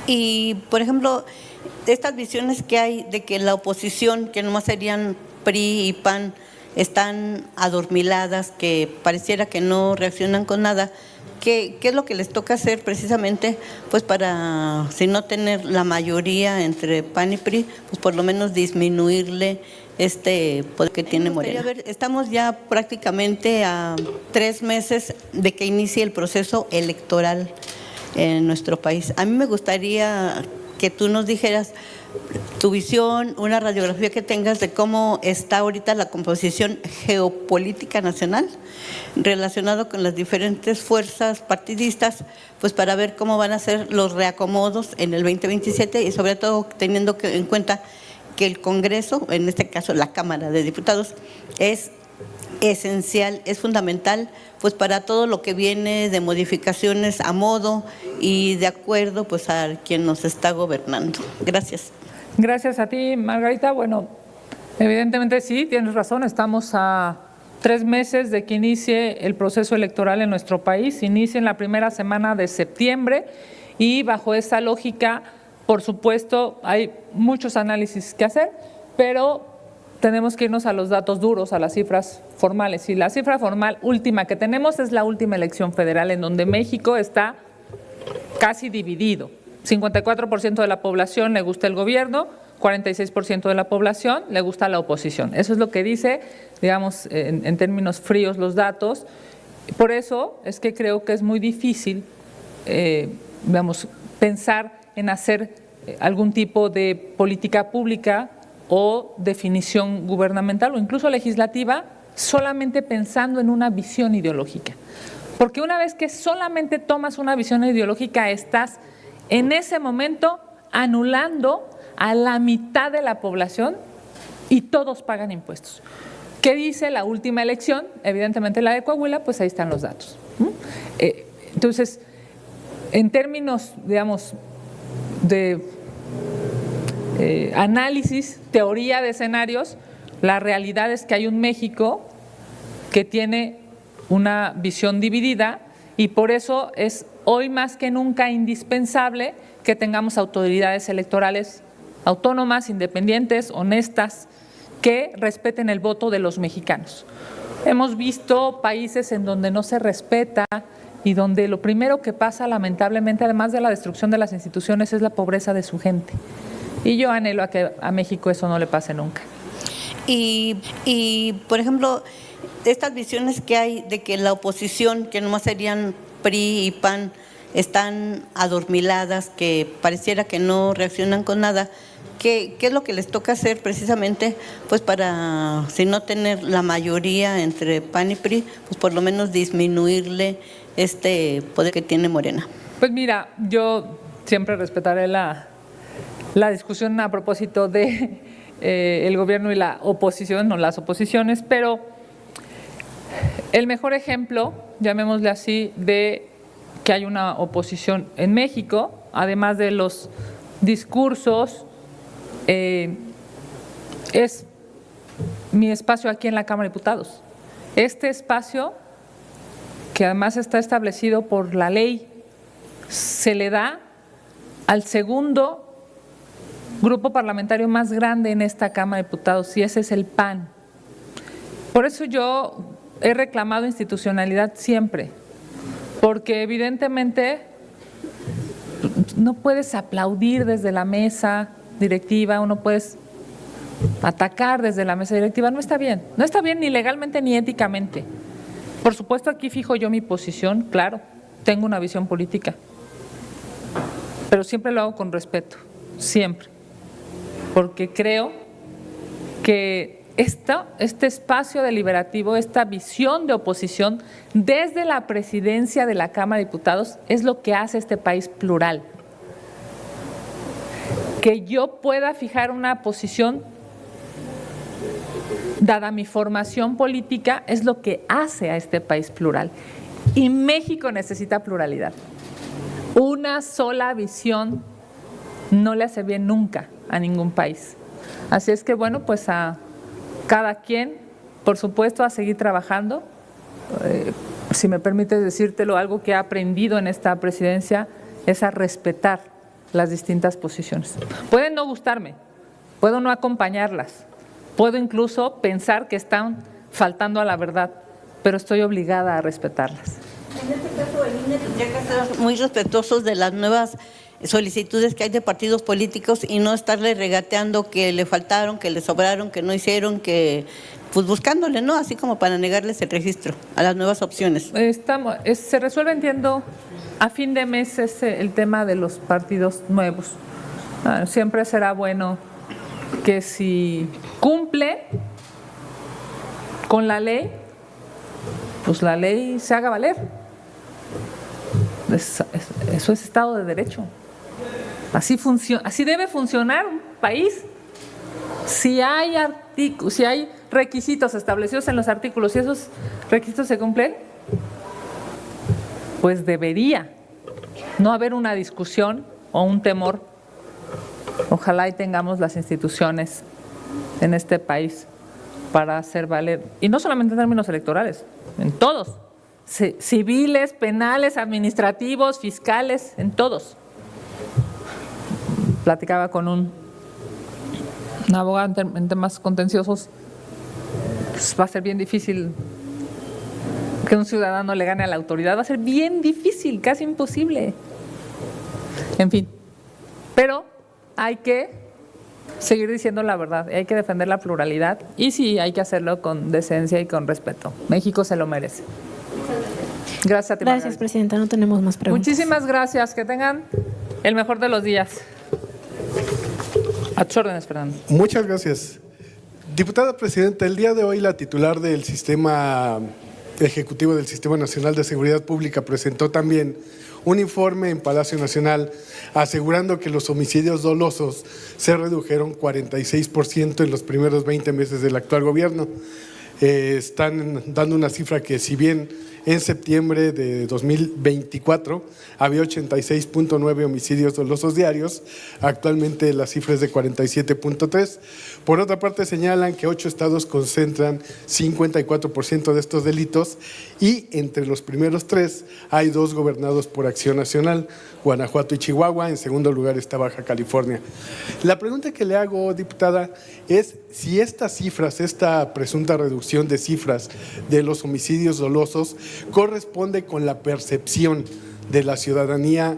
Y, por ejemplo, estas visiones que hay de que la oposición, que nomás serían PRI y PAN, están adormiladas, que pareciera que no reaccionan con nada, ¿qué es lo que les toca hacer precisamente pues para, si no tener la mayoría entre PAN y PRI, pues por lo menos disminuirle este poder que tiene Morena? Estamos ya prácticamente a 3 meses de que inicie el proceso electoral en nuestro país. A mí me gustaría que tú nos dijeras tu visión, una radiografía que tengas de cómo está ahorita la composición geopolítica nacional relacionado con las diferentes fuerzas partidistas, pues para ver cómo van a ser los reacomodos en el 2027 y sobre todo teniendo en cuenta que el Congreso, en este caso la Cámara de Diputados, es esencial, es fundamental pues para todo lo que viene de modificaciones a modo y de acuerdo pues a quien nos está gobernando. Gracias. Gracias a ti, Margarita. Bueno, evidentemente sí, tienes razón, estamos a 3 meses de que inicie el proceso electoral en nuestro país, inicia en la primera semana de septiembre y bajo esa lógica, por supuesto, hay muchos análisis que hacer, pero tenemos que irnos a los datos duros, a las cifras formales. Y la cifra formal última que tenemos es la última elección federal en donde México está casi dividido. 54% de la población le gusta el gobierno, 46% de la población le gusta la oposición. Eso es lo que dice, digamos, en términos fríos los datos. Por eso es que creo que es muy difícil, digamos, pensar en hacer algún tipo de política pública o definición gubernamental o incluso legislativa solamente pensando en una visión ideológica. Porque una vez que solamente tomas una visión ideológica, estás en ese momento anulando a la mitad de la población y todos pagan impuestos. ¿Qué dice la última elección? Evidentemente la de Coahuila, pues ahí están los datos. Entonces, en términos, digamos, de análisis, teoría de escenarios, la realidad es que hay un México que tiene una visión dividida y por eso es hoy más que nunca indispensable que tengamos autoridades electorales autónomas, independientes, honestas, que respeten el voto de los mexicanos. Hemos visto países en donde no se respeta y donde lo primero que pasa, lamentablemente, además de la destrucción de las instituciones, es la pobreza de su gente. Y yo anhelo a que a México eso no le pase nunca. Y por ejemplo, estas visiones que hay de que la oposición, que nomás serían PRI y PAN, están adormiladas, que pareciera que no reaccionan con nada, ¿qué es lo que les toca hacer precisamente pues para, si no tener la mayoría entre PAN y PRI, pues por lo menos disminuirle este poder que tiene Morena? Pues mira, yo siempre respetaré la discusión a propósito de el gobierno y la oposición, o las oposiciones, pero el mejor ejemplo, llamémosle así, de que hay una oposición en México, además de los discursos, es mi espacio aquí en la Cámara de Diputados. Este espacio, que además está establecido por la ley, se le da al segundo grupo parlamentario más grande en esta Cámara de Diputados, y ese es el PAN. Por eso yo he reclamado institucionalidad siempre, porque evidentemente no puedes aplaudir desde la mesa directiva, o no puedes atacar desde la mesa directiva, no está bien ni legalmente ni éticamente. Por supuesto, aquí fijo yo mi posición, claro, tengo una visión política, pero siempre lo hago con respeto, siempre, porque creo que este espacio deliberativo, esta visión de oposición desde la presidencia de la Cámara de Diputados es lo que hace este país plural. Que yo pueda fijar una posición dada mi formación política es lo que hace a este país plural. Y México necesita pluralidad. Una sola visión no le hace bien nunca a ningún país. Así es que bueno, pues a cada quien, por supuesto, a seguir trabajando. Si me permites decírtelo, algo que he aprendido en esta presidencia es a respetar las distintas posiciones. Pueden no gustarme, puedo no acompañarlas, puedo incluso pensar que están faltando a la verdad, pero estoy obligada a respetarlas. En este caso, el INE tendría que ser muy respetuosos de las nuevas solicitudes que hay de partidos políticos y no estarle regateando que le faltaron, que le sobraron, que no hicieron, que pues buscándole, ¿no? Así como para negarles el registro a las nuevas opciones. Se resuelve, entiendo, a fin de mes el tema de los partidos nuevos. Siempre será bueno que si cumple con la ley, pues la ley se haga valer. Eso es Estado de Derecho. Así debe funcionar un país. Si hay requisitos establecidos en los artículos y esos requisitos se cumplen, pues debería no haber una discusión o un temor. Ojalá y tengamos las instituciones en este país para hacer valer, y no solamente en términos electorales, en todos, civiles, penales, administrativos, fiscales, en todos. Platicaba con un abogado en temas contenciosos, pues va a ser bien difícil que un ciudadano le gane a la autoridad, va a ser bien difícil, casi imposible. En fin, pero hay que seguir diciendo la verdad, hay que defender la pluralidad y sí, hay que hacerlo con decencia y con respeto. México se lo merece. Gracias a ti, Gracias, Margarita. Presidenta. No tenemos más preguntas. Muchísimas gracias. Que tengan el mejor de los días. A tus órdenes, Fernando. Muchas gracias. Diputada Presidenta, el día de hoy la titular del Sistema Ejecutivo del Sistema Nacional de Seguridad Pública presentó también un informe en Palacio Nacional asegurando que los homicidios dolosos se redujeron 46% en los primeros 20 meses del actual gobierno. Están dando una cifra que, si bien en septiembre de 2024 había 86.9 homicidios dolosos diarios, actualmente la cifra es de 47.3. Por otra parte, señalan que 8 estados concentran 54% de estos delitos y entre los primeros 3 hay 2 gobernados por Acción Nacional, Guanajuato y Chihuahua. En segundo lugar está Baja California. La pregunta que le hago, diputada, es si estas cifras, esta presunta reducción de cifras de los homicidios dolosos corresponde con la percepción de la ciudadanía,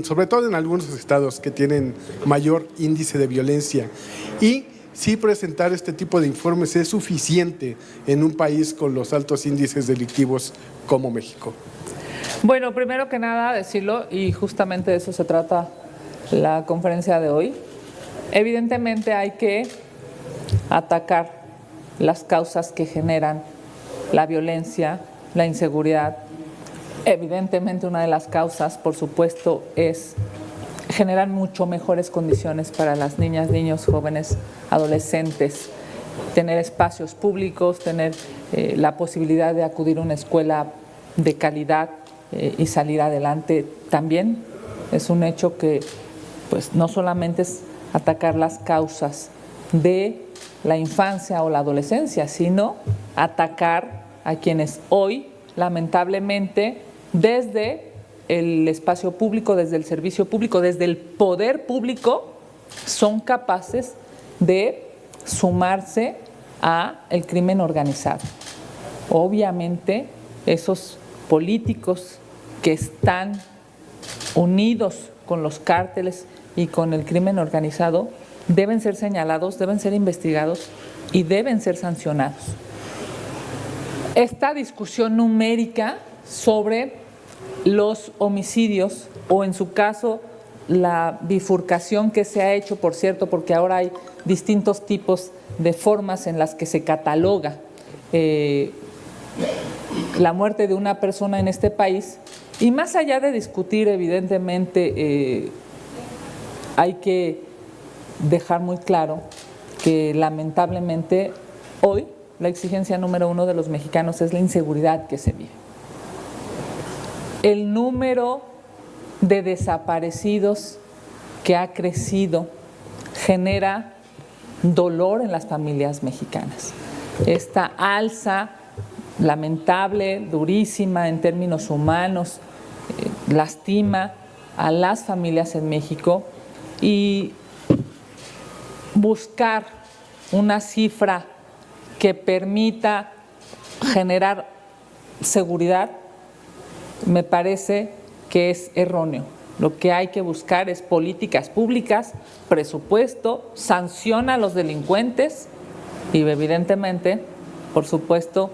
sobre todo en algunos estados que tienen mayor índice de violencia, y si presentar este tipo de informes es suficiente en un país con los altos índices delictivos como México. Bueno, primero que nada decirlo, y justamente de eso se trata la conferencia de hoy, evidentemente hay que atacar las causas que generan la violencia, la inseguridad. Evidentemente una de las causas, por supuesto, es generar mucho mejores condiciones para las niñas, niños, jóvenes, adolescentes, tener espacios públicos, tener la posibilidad de acudir a una escuela de calidad y salir adelante. También es un hecho que pues no solamente es atacar las causas de la infancia o la adolescencia, sino atacar a quienes hoy, lamentablemente, desde el espacio público, desde el servicio público, desde el poder público, son capaces de sumarse a el crimen organizado. Obviamente, esos políticos que están unidos con los cárteles y con el crimen organizado deben ser señalados, deben ser investigados y deben ser sancionados. Esta discusión numérica sobre los homicidios, o en su caso la bifurcación que se ha hecho, por cierto, porque ahora hay distintos tipos de formas en las que se cataloga la muerte de una persona en este país, y más allá de discutir, evidentemente, hay que dejar muy claro que lamentablemente hoy la exigencia número 1 de los mexicanos es la inseguridad que se vive. El número de desaparecidos que ha crecido genera dolor en las familias mexicanas. Esta alza lamentable, durísima en términos humanos, lastima a las familias en México y buscar una cifra que permita generar seguridad, me parece que es erróneo. Lo que hay que buscar es políticas públicas, presupuesto, sanción a los delincuentes y evidentemente, por supuesto,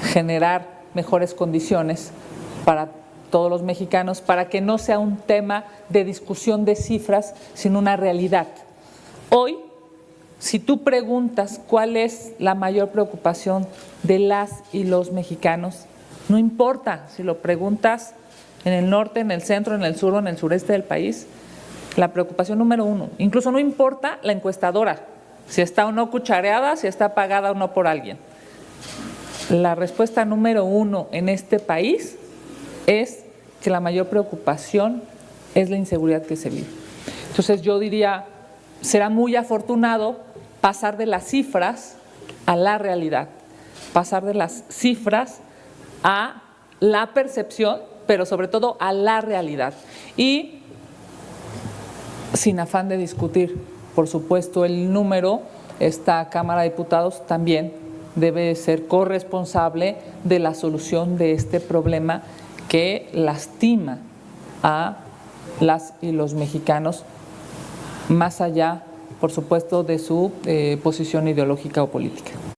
generar mejores condiciones para todos los mexicanos, para que no sea un tema de discusión de cifras, sino una realidad. Hoy, si tú preguntas cuál es la mayor preocupación de las y los mexicanos, no importa si lo preguntas en el norte, en el centro, en el sur o en el sureste del país, la preocupación número uno, incluso no importa la encuestadora, si está o no cuchareada, si está pagada o no por alguien. La respuesta número uno en este país es que la mayor preocupación es la inseguridad que se vive. Entonces yo diría, será muy afortunado pasar de las cifras a la realidad, pasar de las cifras a la percepción, pero sobre todo a la realidad. Y sin afán de discutir, por supuesto, el número, esta Cámara de Diputados también debe ser corresponsable de la solución de este problema que lastima a las y los mexicanos, más allá, por supuesto, de su posición ideológica o política.